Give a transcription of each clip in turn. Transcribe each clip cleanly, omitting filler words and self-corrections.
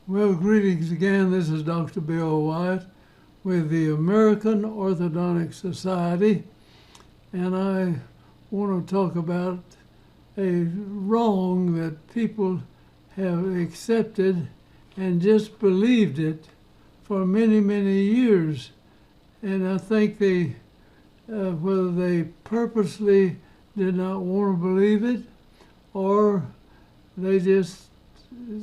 Well, greetings again. This is Dr. Bill Wyatt with the American Orthodontic Society, and I want to talk about a wrong that people have accepted and just believed it for many, many years. And I think they, whether they purposely did not want to believe it or they just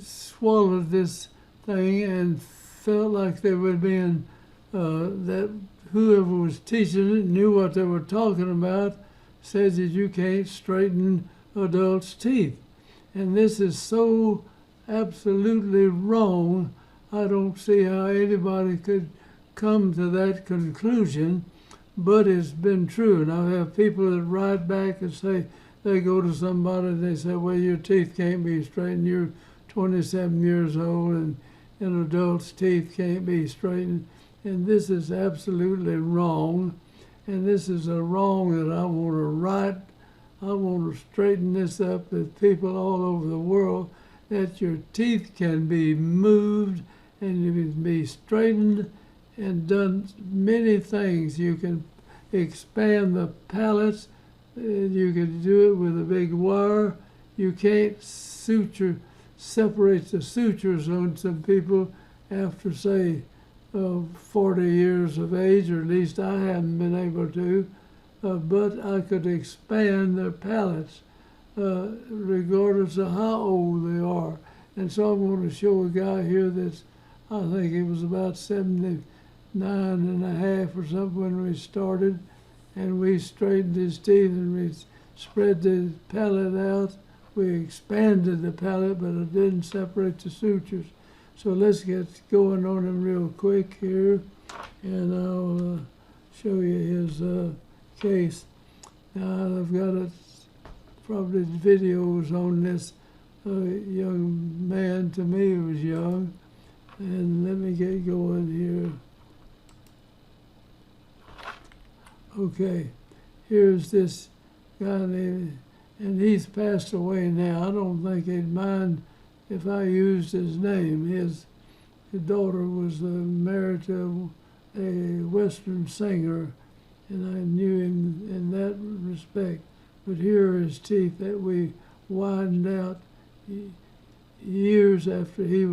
swallowed this thing and felt like they were being, that whoever was teaching it knew what they were talking about, said that you can't straighten adults' teeth. And this is so absolutely wrong. I don't see how anybody could come to that conclusion, but it's been true. And I have people that write back and say, they go to somebody and they say, well, your teeth can't be straightened. You're 27 years old and an adult's teeth can't be straightened. And this is absolutely wrong. And this is a wrong that I want to right. I want to straighten this up with people all over the world, that your teeth can be moved and you can be straightened and done many things. You can expand the palates. You can do it with a big wire. You can't separate the sutures on some people after, say, 40 years of age, or at least I haven't been able to, but I could expand their palates regardless of how old they are. And so I'm going to show a guy here that's, I think he was about 79 and a half or something when we started, and we straightened his teeth and we spread the palate out. We expanded the palate, but it didn't separate the sutures. So let's get going on him real quick here, and I'll show you his case. Now I've got probably videos on this young man. To me, he was young. And let me get going here. Okay, here's this guy named, and he's passed away now. I don't think he'd mind if I used his name. His daughter was married to a Western singer, and I knew him in that respect. But here are his teeth that we widened out years after he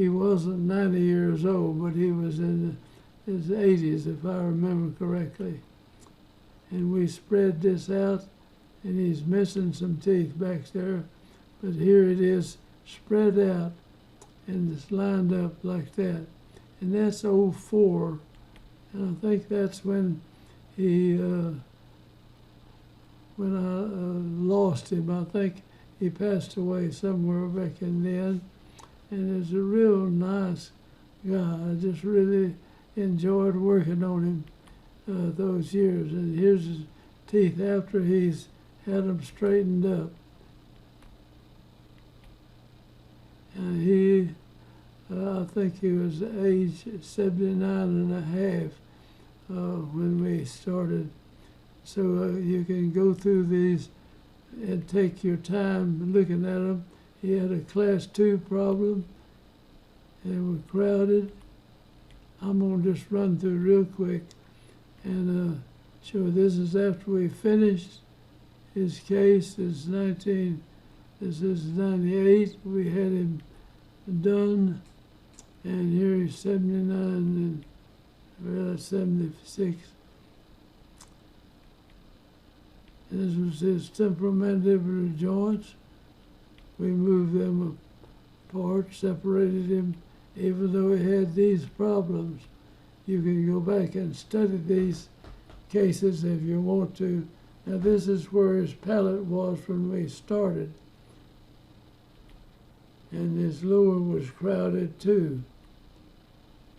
wasn't 90 years old, but he was in his 80s, if I remember correctly. And we spread this out, and he's missing some teeth back there, but here it is spread out, and it's lined up like that. And that's '04, and I think that's when when I lost him. I think he passed away somewhere back in then. And he's a real nice guy. I just really enjoyed working on him those years. And here's his teeth after he's had them straightened up. And he, I think he was age 79 and a half when we started. So you can go through these and take your time looking at them. He had a class 2 problem. They were crowded. I'm going to just run through real quick and show this is after we finished his case. This is 98. We had him done. And here he's 79 and 76. And this was his temporomandibular joints. We moved them apart, separated him, even though he had these problems. You can go back and study these cases if you want to. Now this is where his palate was when we started. And his lower was crowded too.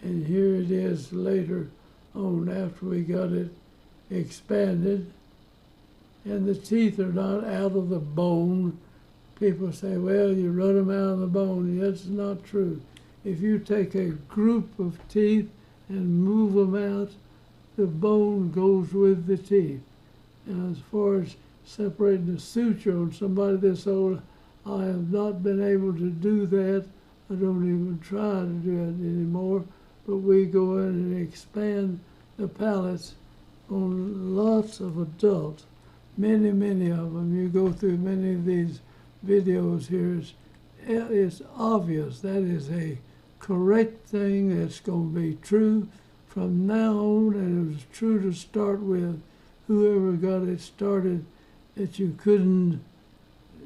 And here it is later on after we got it expanded. And the teeth are not out of the bone. People say, well, you run them out of the bone. That's not true. If you take a group of teeth and move them out, the bone goes with the teeth. And as far as separating the suture on somebody this old, I have not been able to do that I don't even try to do it anymore, but we go in and expand the palates on lots of adults, many of them. You go through many of these videos here, it's obvious that is a correct thing that's going to be true from now on, and it was true to start with. Whoever got it started, that you couldn't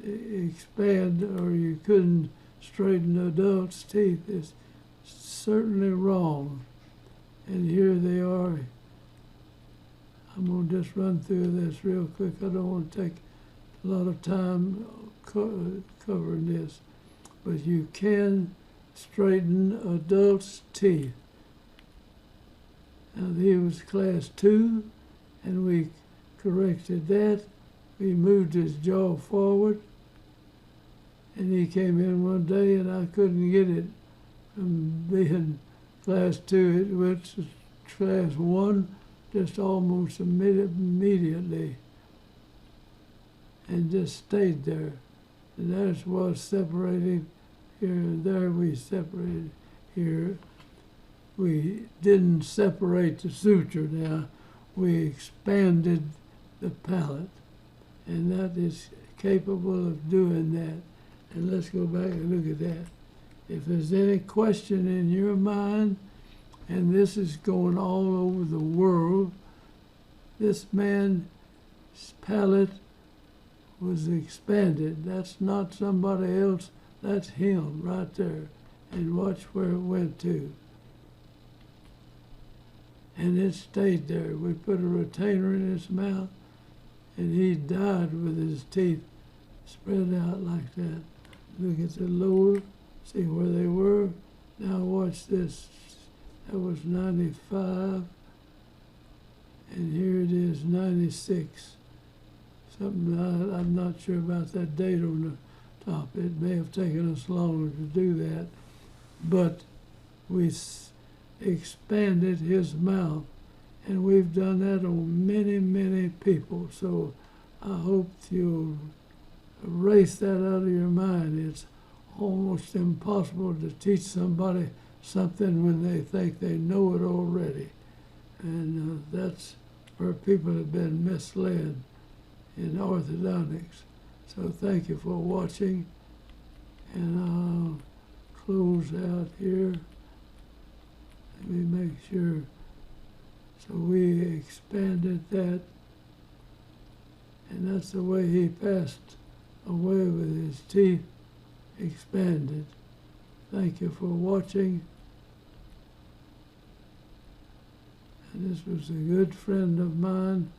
expand or you couldn't straighten adults' teeth is certainly wrong. And here they are. I'm going to just run through this real quick. I don't want to take a lot of time covering this. But you can straighten adults' teeth. Now, he was class 2, and we corrected that. We moved his jaw forward, and he came in one day, and I couldn't get it from being class 2. It went to class 1 just almost immediately, and just stayed there. And that was separating here and there. We separated here. We didn't separate the suture now. We expanded the palate, and that is capable of doing that. And let's go back and look at that. If there's any question in your mind, and this is going all over the world, this man's palate was expanded. That's not somebody else, that's him right there. And watch where it went to. And it stayed there. We put a retainer in his mouth, and he died with his teeth spread out like that. Look at the lower, see where they were. Now watch this. That was 95, and here it is, 96. Something, I'm not sure about that date on the top. It may have taken us longer to do that, but we expanded his mouth, and we've done that on many people. So I hope you'll erase that out of your mind. It's almost impossible to teach somebody something when they think they know it already, and that's where people have been misled in orthodontics. So thank you for watching, and I'll close out here. Let me make sure. So we expanded that, and that's the way he passed away, with his teeth expanded. Thank you for watching. And this was a good friend of mine.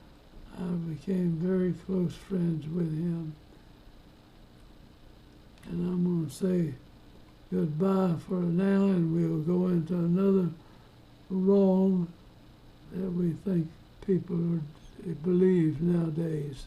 I became very close friends with him. And I'm going to say goodbye for now, and we'll go into another wrong that we think people believe nowadays.